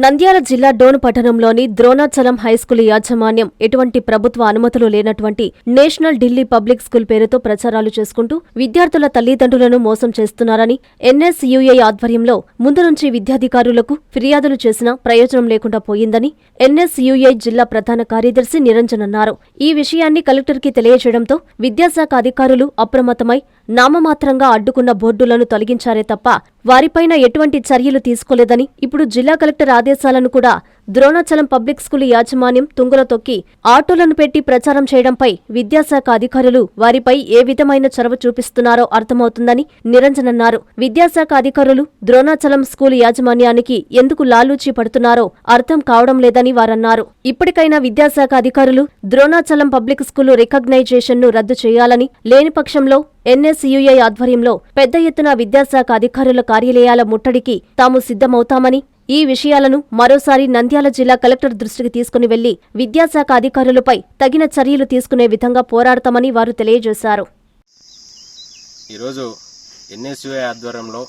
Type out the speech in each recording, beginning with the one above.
నంద్యాల జిల్లా డోన్ పట్టణంలోని ద్రోణాచలం హైస్కూల్ యాజమాన్యం ఎటువంటి ప్రభుత్వ అనుమతులు లేనటువంటి నేషనల్ ఢిల్లీ పబ్లిక్ స్కూల్ పేరుతో ప్రచారాలు చేసుకుంటూ విద్యార్థుల తల్లిదండ్రులను మోసం చేస్తున్నారని ఎన్ఎస్యుఐ ఆధ్వర్యంలో ముందు నుంచి విద్యాధికారులకు ఫిర్యాదులు చేసినా ప్రయోజనం లేకుండా పోయిందని ఎన్ఎస్యుఐ జిల్లా ప్రధాన కార్యదర్శి నిరంజన్ అన్నారు. ఈ విషయాన్ని కలెక్టర్కి తెలియజేయడంతో విద్యాశాఖ అధికారులు అప్రమత్తమై నామమాత్రంగా అడ్డుకున్న బోర్డులను తొలగించారే తప్ప వారిపైన ఎటువంటి చర్యలు తీసుకోలేదని, ఇప్పుడు జిల్లా కలెక్టర్ ఆదేశాలను కూడా ద్రోణాచలం పబ్లిక్ స్కూల్ యాజమాన్యం తుంగలో తొక్కి ఆటోలను పెట్టి ప్రచారం చేయడంపై విద్యాశాఖ అధికారులు వారిపై ఏ విధమైన చొరవ చూపిస్తున్నారో అర్థమవుతుందని నిరంజన్ అన్నారు. విద్యాశాఖ అధికారులు ద్రోణాచలం స్కూల్ యాజమాన్యానికి ఎందుకు లాలూచీ పడుతున్నారో అర్థం కావడం లేదని వారన్నారు. ఇప్పటికైనా విద్యాశాఖ అధికారులు ద్రోణాచలం పబ్లిక్ స్కూల్ రికగ్నైజేషన్ను రద్దు చేయాలని, లేని పక్షంలో ఎన్ఎస్యుఐ ఆధ్వర్యంలో పెద్ద ఎత్తున విద్యాశాఖ అధికారుల కార్యాలయాల ముట్టడికి తాము సిద్ధమవుతామని, ఈ విషయాలను మరోసారి నంద్యాల జిల్లా కలెక్టర్ దృష్టికి తీసుకుని వెళ్లి విద్యాశాఖ అధికారులపై తగిన చర్యలు తీసుకునే విధంగా పోరాడతామని వారు తెలియజేశారు. ఈరోజు ఎన్ఎస్యుఐ ఆధ్వర్యంలో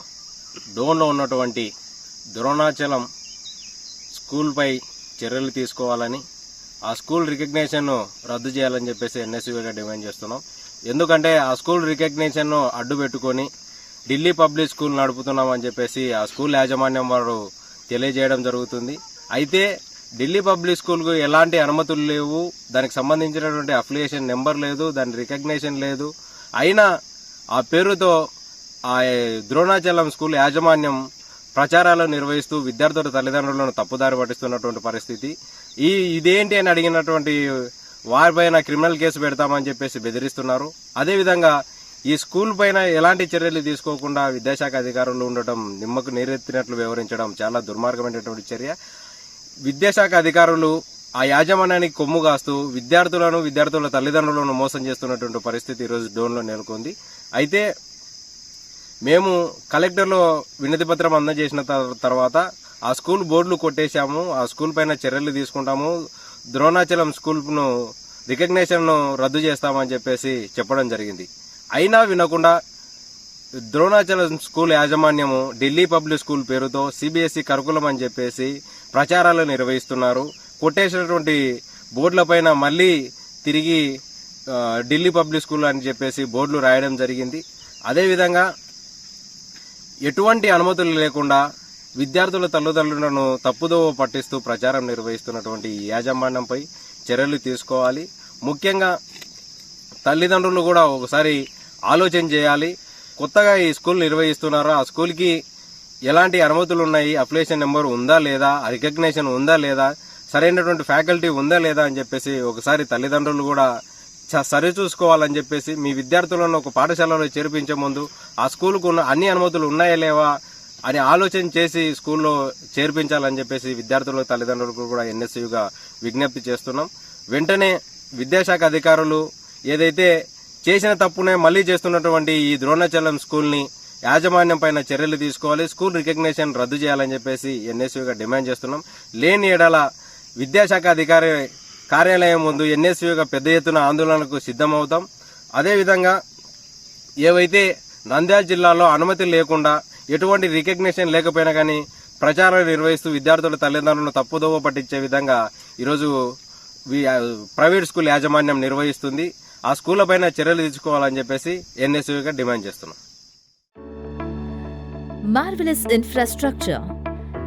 డోన్లో ఉన్నటువంటి ద్రోణాచలం స్కూల్పై చర్యలు తీసుకోవాలని, ఆ స్కూల్ రికగ్నేషన్ను రద్దు చేయాలని చెప్పేసి ఎన్ఎస్యుఐగా డిమాండ్ చేస్తున్నాం. ఎందుకంటే ఆ స్కూల్ రికగ్నేషన్ను అడ్డు పెట్టుకొని ఢిల్లీ పబ్లిక్ స్కూల్ నడుపుతున్నామని చెప్పేసి ఆ స్కూల్ యాజమాన్యం వారు తెలియజేయడం జరుగుతుంది. అయితే ఢిల్లీ పబ్లిక్ స్కూల్కు ఎలాంటి అనుమతులు లేవు, దానికి సంబంధించినటువంటి అఫిలియేషన్ నెంబర్ లేదు, దాని రికగ్నేషన్ లేదు. అయినా ఆ పేరుతో ఆ ద్రోణాచలం స్కూల్ యాజమాన్యం ప్రచారాలు నిర్వహిస్తూ విద్యార్థుల తల్లిదండ్రులను తప్పుదారి పట్టిస్తున్నటువంటి పరిస్థితి. ఇదేంటి అని అడిగినటువంటి వారిపైన క్రిమినల్ కేసు పెడతామని చెప్పేసి బెదిరిస్తున్నారు. అదేవిధంగా ఈ స్కూల్ పైన ఎలాంటి చర్యలు తీసుకోకుండా విద్యాశాఖ అధికారులు ఉండటం, నిమ్మకు నీరెత్తినట్లు వ్యవహరించడం చాలా దుర్మార్గమైనటువంటి చర్య. విద్యాశాఖ అధికారులు ఆ యాజమాన్యానికి కొమ్ము కాస్తూ విద్యార్థుల తల్లిదండ్రులను మోసం చేస్తున్నటువంటి పరిస్థితి ఈరోజు డోన్లో నెలకొంది. అయితే మేము కలెక్టర్లో వినతి పత్రం అందజేసిన తర్వాత ఆ స్కూల్ బోర్డులు కొట్టేశాము, ఆ స్కూల్ పైన చర్యలు తీసుకుంటాము, ద్రోణాచలం స్కూల్ను రికగ్నేషన్ను రద్దు చేస్తామని చెప్పేసి చెప్పడం జరిగింది. అయినా వినకుండా ద్రోణాచలం స్కూల్ యాజమాన్యము ఢిల్లీ పబ్లిక్ స్కూల్ పేరుతో సిబిఎస్ఈ కరికులం అని చెప్పేసి ప్రచారాలు నిర్వహిస్తున్నారు. కొట్టేసినటువంటి బోర్డులపైన మళ్లీ తిరిగి ఢిల్లీ పబ్లిక్ స్కూల్ అని చెప్పేసి బోర్డులు రాయడం జరిగింది. అదేవిధంగా ఎటువంటి అనుమతులు లేకుండా విద్యార్థుల తల్లిదండ్రులను తప్పుదోవ పట్టిస్తూ ప్రచారం నిర్వహిస్తున్నటువంటి ఈ యాజమాన్యంపై చర్యలు తీసుకోవాలి. ముఖ్యంగా తల్లిదండ్రులు కూడా ఒకసారి ఆలోచన చేయాలి. కొత్తగా ఈ స్కూల్ నిర్వహిస్తున్నారో ఆ స్కూల్కి ఎలాంటి అనుమతులు ఉన్నాయి, అప్లికేషన్ నెంబర్ ఉందా లేదా, రికగ్నేషన్ ఉందా లేదా, సరైనటువంటి ఫ్యాకల్టీ ఉందా లేదా అని చెప్పేసి ఒకసారి తల్లిదండ్రులు కూడా సరిచూసుకోవాలని చెప్పేసి, మీ విద్యార్థులను ఒక పాఠశాలలో చేర్పించే ముందు ఆ స్కూల్కు ఉన్న అన్ని అనుమతులు ఉన్నాయా లేవా అని ఆలోచన చేసి స్కూల్లో చేర్పించాలని చెప్పేసి విద్యార్థుల తల్లిదండ్రులకు కూడా ఎన్ఎస్యుగా విజ్ఞప్తి చేస్తున్నాం. వెంటనే విద్యాశాఖ అధికారులు ఏదైతే చేసిన తప్పునే మళ్లీ చేస్తున్నటువంటి ఈ ద్రోణాచలం స్కూల్ని యాజమాన్యం పైన చర్యలు తీసుకోవాలి, స్కూల్ రికగ్నేషన్ రద్దు చేయాలని చెప్పేసి ఎన్ఎస్యుగా డిమాండ్ చేస్తున్నాం. లేని ఎడల విద్యాశాఖ అధికారి కార్యాలయం ముందు ఎన్ఎస్యుగా పెద్ద ఎత్తున ఆందోళనకు సిద్ధమవుతాం. అదేవిధంగా ఏవైతే నంద్యాల జిల్లాలో అనుమతి లేకుండా ఎటువంటి రికగ్నేషన్ లేకపోయినా కానీ ప్రచారం నిర్వహిస్తూ విద్యార్థుల తల్లిదండ్రులను తప్పుదోవ పట్టించే విధంగా ఈరోజు ప్రైవేట్ స్కూల్ యాజమాన్యం నిర్వహిస్తుంది. ఆ స్కూళ్ల పైన చర్యలు తీసుకోవాలని చెప్పేసి ఎన్ఎస్యుగా డిమాండ్ చేస్తున్నాం. Marvelous infrastructure,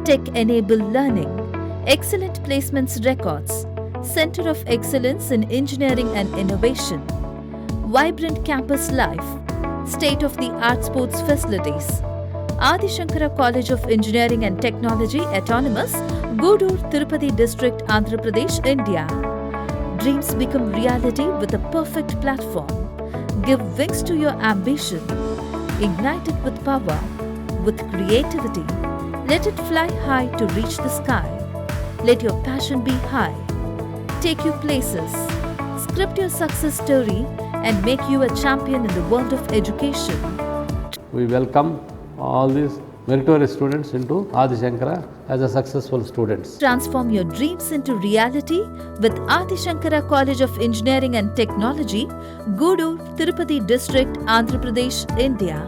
tech-enabled learning, excellent placements records, Center of Excellence in Engineering and Innovation, vibrant campus life, state-of-the-art sports facilities. Adi Shankara College of Engineering and Technology Autonomous, Gudur, Tirupati District, Andhra Pradesh, India. Dreams become reality with a perfect platform. Give wings to your ambition. Ignite it with power, with creativity. Let it fly high to reach the sky. Let your passion be high. Take you places. Script your success story and make you a champion in the world of education. We welcome all these meritorious students into Adi Shankara as a successful students. Transform your dreams into reality with Adi Shankara College of Engineering and Technology, Gudur, Tirupati District, Andhra Pradesh, India.